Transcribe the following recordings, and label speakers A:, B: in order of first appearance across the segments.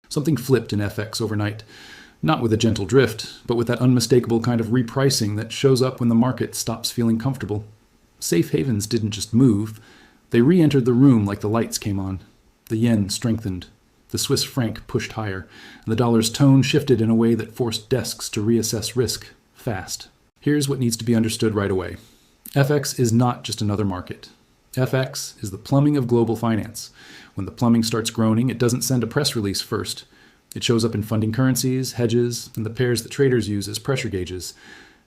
A: Something flipped in FX overnight. Not with a gentle drift, but with that unmistakable kind of repricing that shows up when the market stops feeling comfortable. Safe havens didn't just move. They re-entered the room like the lights came on. The yen strengthened. The Swiss franc pushed higher, and the dollar's tone shifted in a way that forced desks to reassess risk fast. Here's what needs to be understood right away. FX is not just another market. FX is the plumbing of global finance. When the plumbing starts groaning, it doesn't send a press release first. It shows up in funding currencies, hedges, and the pairs that traders use as pressure gauges.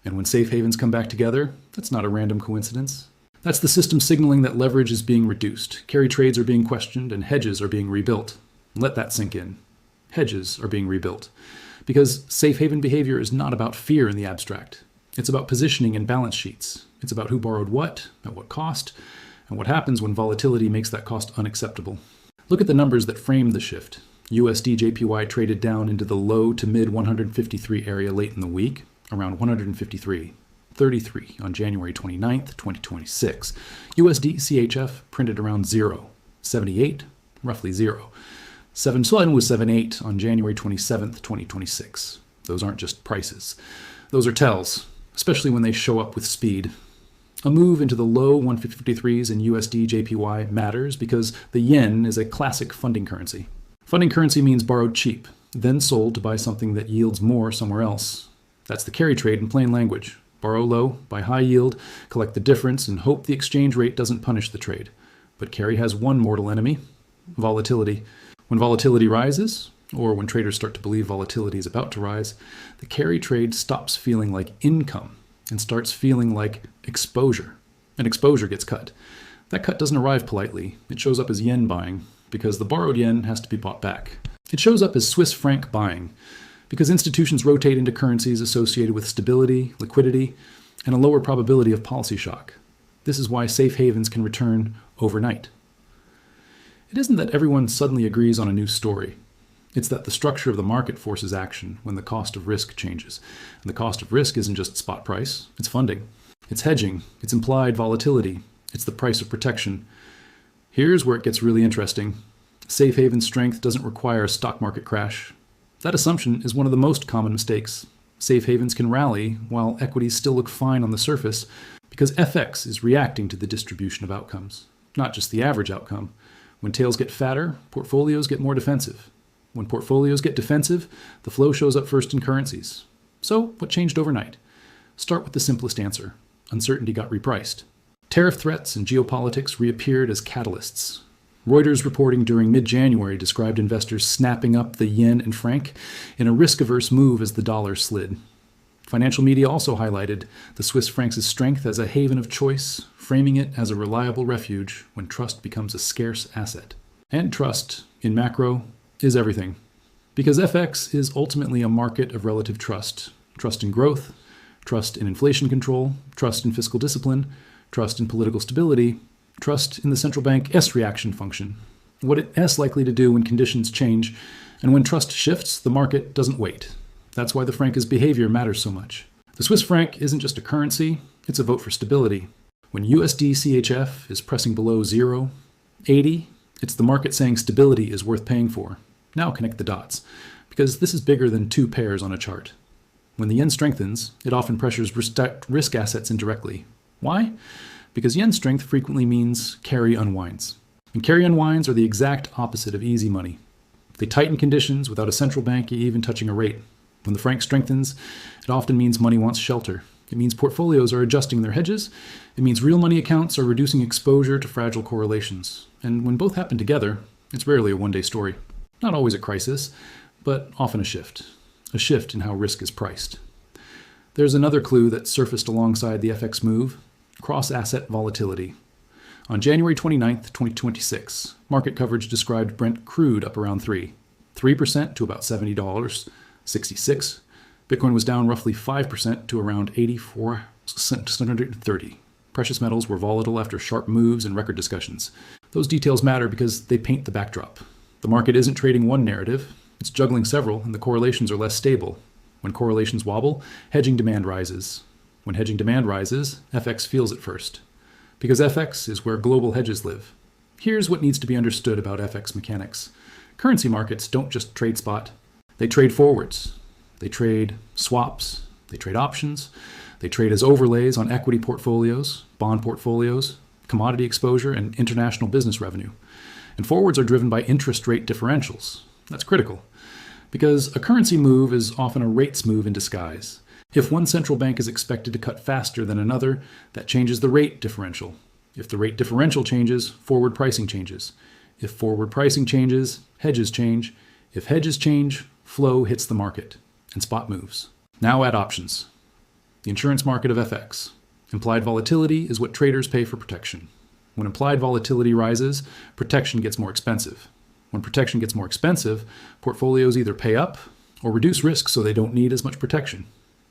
A: And when safe havens come back together, that's not a random coincidence. That's the system signaling that leverage is being reduced, carry trades are being questioned, and hedges are being rebuilt. Let that sink in. Hedges are being rebuilt. Because safe haven behavior is not about fear in the abstract. It's about positioning in balance sheets. It's about who borrowed what, at what cost, and what happens when volatility makes that cost unacceptable. Look at the numbers that framed the shift. USD JPY traded down into the low to mid 153 area late in the week, around 153.33 on January 29th, 2026. USD CHF printed around 0.78, roughly 0. 7.1 was 7.8 on January 27th, 2026. Those aren't just prices. Those are tells, especially when they show up with speed. A move into the low 153s in USD JPY matters because the yen is a classic funding currency. Funding currency means borrowed cheap, then sold to buy something that yields more somewhere else. That's the carry trade in plain language. Borrow low, buy high yield, collect the difference, and hope the exchange rate doesn't punish the trade. But carry has one mortal enemy: volatility. When volatility rises, or when traders start to believe volatility is about to rise, the carry trade stops feeling like income and starts feeling like exposure. And exposure gets cut. That cut doesn't arrive politely. It shows up as yen buying, because the borrowed yen has to be bought back. It shows up as Swiss franc buying, because institutions rotate into currencies associated with stability, liquidity, and a lower probability of policy shock. This is why safe havens can return overnight. It isn't that everyone suddenly agrees on a new story. It's that the structure of the market forces action when the cost of risk changes. And the cost of risk isn't just spot price, it's funding. It's hedging, it's implied volatility, it's the price of protection. Here's where it gets really interesting. Safe haven strength doesn't require a stock market crash. That assumption is one of the most common mistakes. Safe havens can rally while equities still look fine on the surface because FX is reacting to the distribution of outcomes, not just the average outcome. When tails get fatter, portfolios get more defensive. When portfolios get defensive, the flow shows up first in currencies. So, what changed overnight? Start with the simplest answer. Uncertainty got repriced. Tariff threats and geopolitics reappeared as catalysts. Reuters reporting during mid-January described investors snapping up the yen and franc in a risk-averse move as the dollar slid. Financial media also highlighted the Swiss franc's strength as a haven of choice, framing it as a reliable refuge when trust becomes a scarce asset. And trust, in macro, is everything. Because FX is ultimately a market of relative trust. Trust in growth, trust in inflation control, trust in fiscal discipline, trust in political stability, trust in the central bank S reaction function. What it S likely to do when conditions change, and when trust shifts, the market doesn't wait. That's why the franca's behavior matters so much. The Swiss franc isn't just a currency, it's a vote for stability. When USD CHF is pressing below 0.80, it's the market saying stability is worth paying for. Now connect the dots, because this is bigger than two pairs on a chart. When the yen strengthens, it often pressures risk assets indirectly. Why? Because yen strength frequently means carry unwinds. And carry unwinds are the exact opposite of easy money. They tighten conditions without a central bank even touching a rate. When the franc strengthens, it often means money wants shelter. It means portfolios are adjusting their hedges. It means real money accounts are reducing exposure to fragile correlations. And when both happen together, it's rarely a one-day story. Not always a crisis, but often a shift in how risk is priced. There's another clue that surfaced alongside the FX move: cross-asset volatility. On January 29th, 2026, market coverage described Brent crude up around 3% to about $70.66. Bitcoin was down roughly 5% to around 84,630. Precious metals were volatile after sharp moves and record discussions. Those details matter because they paint the backdrop. The market isn't trading one narrative, it's juggling several, and the correlations are less stable. When correlations wobble, hedging demand rises. When hedging demand rises, FX feels it first. Because FX is where global hedges live. Here's what needs to be understood about FX mechanics. Currency markets don't just trade spot. They trade forwards. They trade swaps. They trade options. They trade as overlays on equity portfolios, bond portfolios, commodity exposure, and international business revenue. And forwards are driven by interest rate differentials. That's critical, because a currency move is often a rates move in disguise. If one central bank is expected to cut faster than another, that changes the rate differential. If the rate differential changes, forward pricing changes. If forward pricing changes, hedges change. If hedges change, flow hits the market, and spot moves. Now add options. The insurance market of FX. Implied volatility is what traders pay for protection. When implied volatility rises, protection gets more expensive. When protection gets more expensive, portfolios either pay up or reduce risk so they don't need as much protection.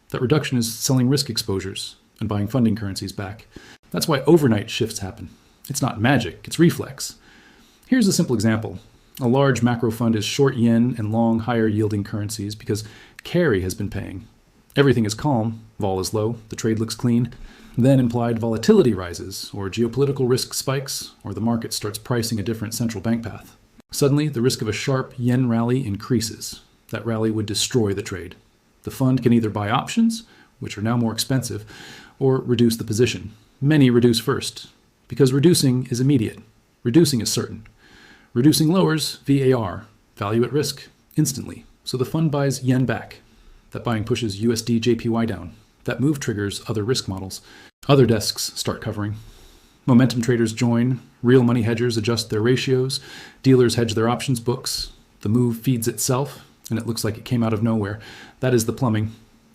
A: That reduction is selling risk exposures and buying funding currencies back. That's why overnight shifts happen. It's not magic, it's reflex. Here's a simple example. A large macro fund is short yen and long higher yielding currencies because carry has been paying. Everything is calm, vol is low, the trade looks clean. Then implied volatility rises, or geopolitical risk spikes, or the market starts pricing a different central bank path. Suddenly, the risk of a sharp yen rally increases. That rally would destroy the trade. The fund can either buy options, which are now more expensive, or reduce the position. Many reduce first, because reducing is immediate. Reducing is certain. Reducing lowers VAR, value at risk, instantly. So the fund buys yen back. That buying pushes USD JPY down. That move triggers other risk models. Other desks start covering. Momentum traders join. Real money hedgers adjust their ratios. Dealers hedge their options books. The move feeds itself, and it looks like it came out of nowhere. That is the plumbing.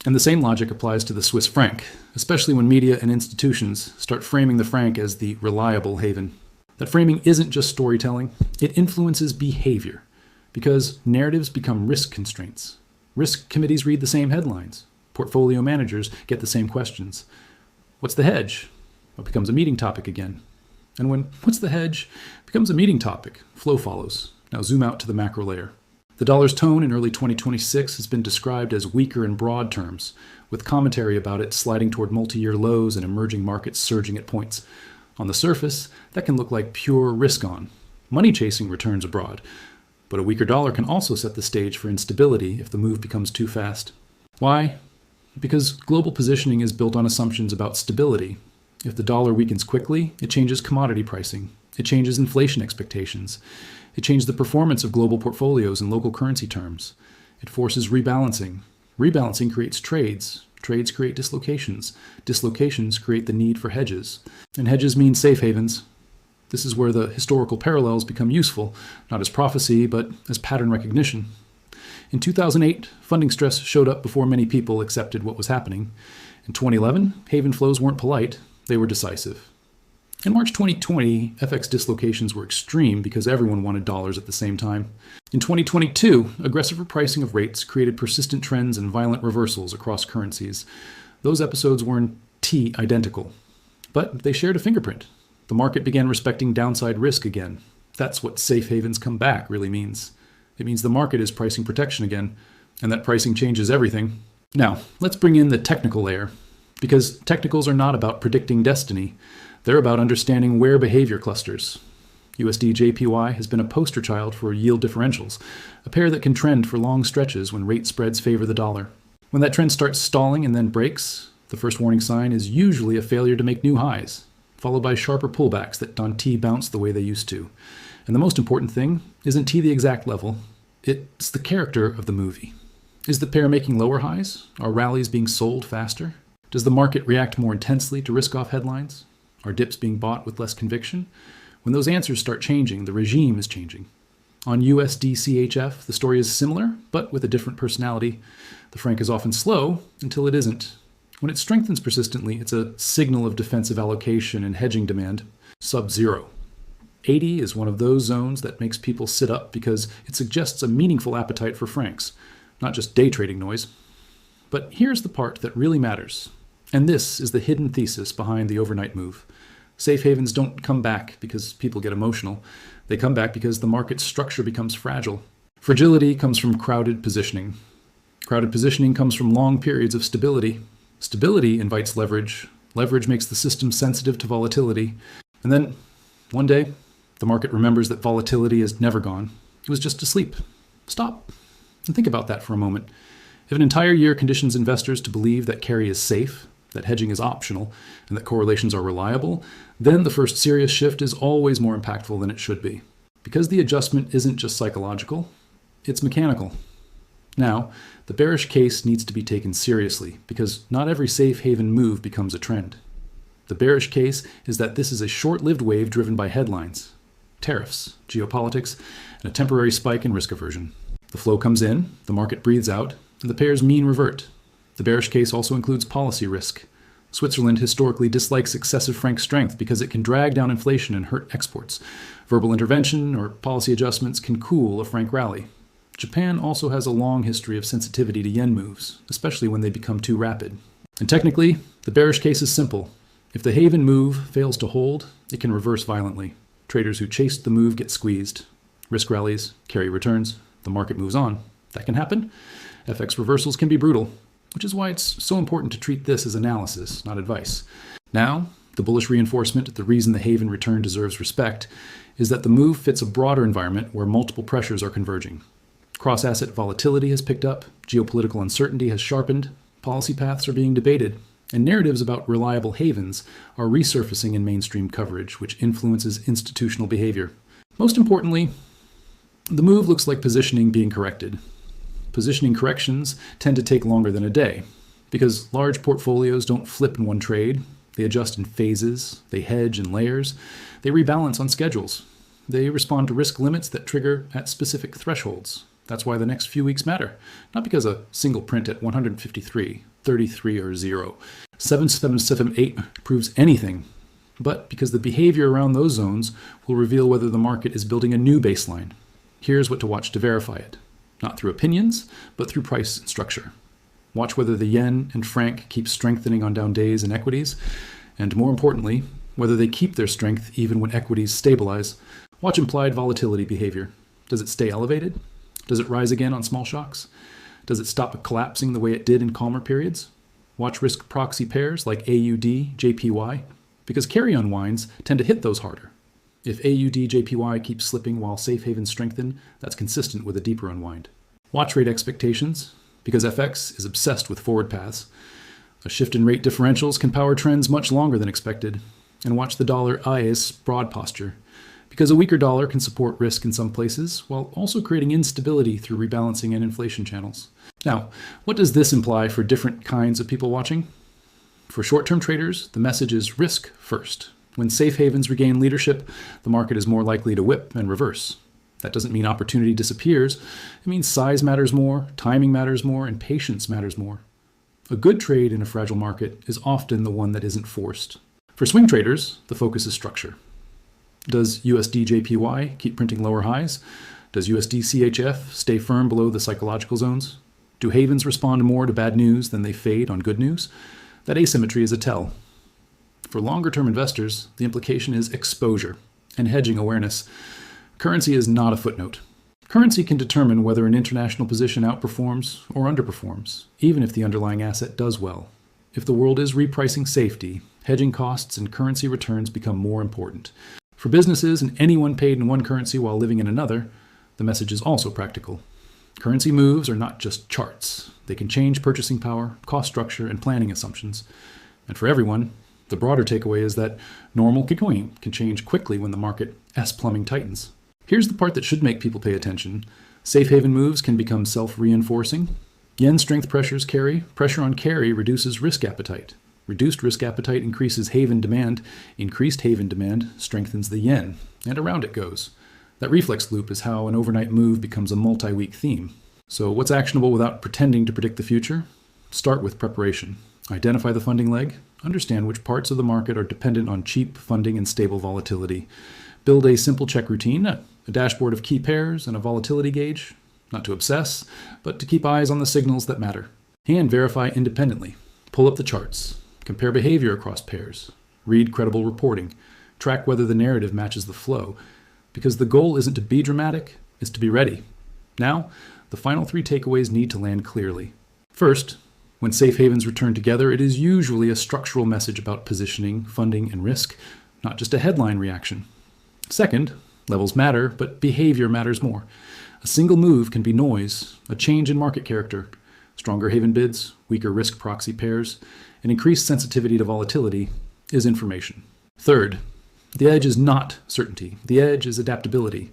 A: And the same logic applies to the Swiss franc, especially when media and institutions start framing the franc as the reliable haven. That framing isn't just storytelling. It influences behavior, because narratives become risk constraints. Risk committees read the same headlines. Portfolio managers get the same questions. What's the hedge? It becomes a meeting topic again. And when what's the hedge becomes a meeting topic, flow follows. Now zoom out to the macro layer. The dollar's tone in early 2026 has been described as weaker in broad terms, with commentary about it sliding toward multi-year lows and emerging markets surging at points. On the surface, that can look like pure risk-on. Money chasing returns abroad. But a weaker dollar can also set the stage for instability if the move becomes too fast. Why? Because global positioning is built on assumptions about stability. If the dollar weakens quickly, it changes commodity pricing. It changes inflation expectations. It changes the performance of global portfolios in local currency terms. It forces rebalancing. Rebalancing creates trades. Trades create dislocations. Dislocations create the need for hedges. And hedges mean safe havens. This is where the historical parallels become useful, not as prophecy, but as pattern recognition. In 2008, funding stress showed up before many people accepted what was happening. In 2011, haven flows weren't polite, they were decisive. In March 2020, FX dislocations were extreme because everyone wanted dollars at the same time. In 2022, aggressive repricing of rates created persistent trends and violent reversals across currencies. Those episodes were in T identical, but they shared a fingerprint. The market began respecting downside risk again. That's what safe havens come back really means. It means the market is pricing protection again, and that pricing changes everything. Now, let's bring in the technical layer, because technicals are not about predicting destiny. They're about understanding where behavior clusters. USD JPY has been a poster child for yield differentials, a pair that can trend for long stretches when rate spreads favor the dollar. When that trend starts stalling and then breaks, the first warning sign is usually a failure to make new highs, followed by sharper pullbacks that don't T bounce the way they used to. And the most important thing isn't T the exact level, it's the character of the movie. Is the pair making lower highs? Are rallies being sold faster? Does the market react more intensely to risk-off headlines? Are dips being bought with less conviction? When those answers start changing, the regime is changing. On USD CHF, the story is similar, but with a different personality. The franc is often slow until it isn't. When it strengthens persistently, it's a signal of defensive allocation and hedging demand, sub-zero. 80 is one of those zones that makes people sit up because it suggests a meaningful appetite for francs, not just day trading noise. But here's the part that really matters. And this is the hidden thesis behind the overnight move. Safe havens don't come back because people get emotional. They come back because the market structure becomes fragile. Fragility comes from crowded positioning. Crowded positioning comes from long periods of stability. Stability invites leverage. Leverage makes the system sensitive to volatility. And then, one day, the market remembers that volatility is never gone. It was just asleep. Stop and think about that for a moment. If an entire year conditions investors to believe that carry is safe, that hedging is optional, and that correlations are reliable, then the first serious shift is always more impactful than it should be. Because the adjustment isn't just psychological, it's mechanical. Now, the bearish case needs to be taken seriously because not every safe haven move becomes a trend. The bearish case is that this is a short-lived wave driven by headlines, tariffs, geopolitics, and a temporary spike in risk aversion. The flow comes in, the market breathes out, and the pairs mean revert. The bearish case also includes policy risk. Switzerland historically dislikes excessive franc strength because it can drag down inflation and hurt exports. Verbal intervention or policy adjustments can cool a franc rally. Japan also has a long history of sensitivity to yen moves, especially when they become too rapid. And technically, the bearish case is simple. If the haven move fails to hold, it can reverse violently. Traders who chased the move get squeezed. Risk rallies, carry returns, the market moves on. That can happen. FX reversals can be brutal, which is why it's so important to treat this as analysis, not advice. Now, the bullish reinforcement, the reason the haven return deserves respect, is that the move fits a broader environment where multiple pressures are converging. Cross-asset volatility has picked up, geopolitical uncertainty has sharpened, policy paths are being debated, and narratives about reliable havens are resurfacing in mainstream coverage, which influences institutional behavior. Most importantly, the move looks like positioning being corrected. Positioning corrections tend to take longer than a day, because large portfolios don't flip in one trade. They adjust in phases, they hedge in layers, they rebalance on schedules. They respond to risk limits that trigger at specific thresholds. That's why the next few weeks matter. Not because a single print at 153, 33, or 0, 7778 proves anything, but because the behavior around those zones will reveal whether the market is building a new baseline. Here's what to watch to verify it. Not through opinions, but through price and structure. Watch whether the yen and franc keep strengthening on down days in equities, and more importantly, whether they keep their strength even when equities stabilize. Watch implied volatility behavior. Does it stay elevated? Does it rise again on small shocks? Does it stop collapsing the way it did in calmer periods? Watch risk proxy pairs like AUD, JPY, because carry unwinds tend to hit those harder. If AUD, JPY keeps slipping while safe havens strengthen, that's consistent with a deeper unwind. Watch rate expectations, because FX is obsessed with forward paths. A shift in rate differentials can power trends much longer than expected. And watch the dollar IAS broad posture, because a weaker dollar can support risk in some places, while also creating instability through rebalancing and inflation channels. Now, what does this imply for different kinds of people watching? For short-term traders, the message is risk first. When safe havens regain leadership, the market is more likely to whip and reverse. That doesn't mean opportunity disappears. It means size matters more, timing matters more, and patience matters more. A good trade in a fragile market is often the one that isn't forced. For swing traders, the focus is structure. Does USD JPY keep printing lower highs? Does USD CHF stay firm below the psychological zones? Do havens respond more to bad news than they fade on good news? That asymmetry is a tell. For longer-term investors, the implication is exposure and hedging awareness. Currency is not a footnote. Currency can determine whether an international position outperforms or underperforms, even if the underlying asset does well. If the world is repricing safety, hedging costs and currency returns become more important. For businesses and anyone paid in one currency while living in another, the message is also practical. Currency moves are not just charts. They can change purchasing power, cost structure, and planning assumptions. And for everyone, the broader takeaway is that normal can change quickly when the market S-plumbing tightens. Here's the part that should make people pay attention. Safe haven moves can become self-reinforcing. Yen strength pressures carry. Pressure on carry reduces risk appetite. Reduced risk appetite increases haven demand. Increased haven demand strengthens the yen. And around it goes. That reflex loop is how an overnight move becomes a multi-week theme. So what's actionable without pretending to predict the future? Start with preparation. Identify the funding leg. Understand which parts of the market are dependent on cheap funding and stable volatility. Build a simple check routine, a dashboard of key pairs and a volatility gauge. Not to obsess, but to keep eyes on the signals that matter. And verify independently. Pull up the charts. Compare behavior across pairs. Read credible reporting. Track whether the narrative matches the flow. Because the goal isn't to be dramatic, it's to be ready. Now, the final 3 takeaways need to land clearly. First, when safe havens return together, it is usually a structural message about positioning, funding, and risk, not just a headline reaction. Second, Levels matter, but behavior matters more. A single move can be noise, a change in market character, stronger haven bids, weaker risk proxy pairs, and increased sensitivity to volatility is information. Third, the edge is not certainty. The edge is adaptability.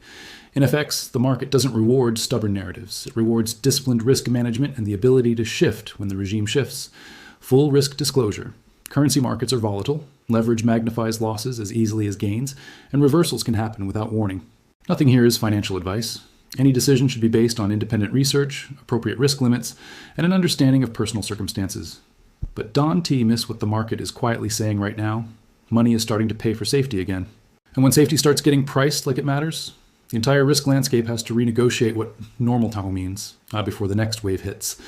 A: In FX, the market doesn't reward stubborn narratives. It rewards disciplined risk management and the ability to shift when the regime shifts. Full risk disclosure. Currency markets are volatile. Leverage magnifies losses as easily as gains, and reversals can happen without warning. Nothing here is financial advice. Any decision should be based on independent research, appropriate risk limits, and an understanding of personal circumstances. But Don T missed what the market is quietly saying right now. Money is starting to pay for safety again. And when safety starts getting priced like it matters, the entire risk landscape has to renegotiate what normal time means before the next wave hits.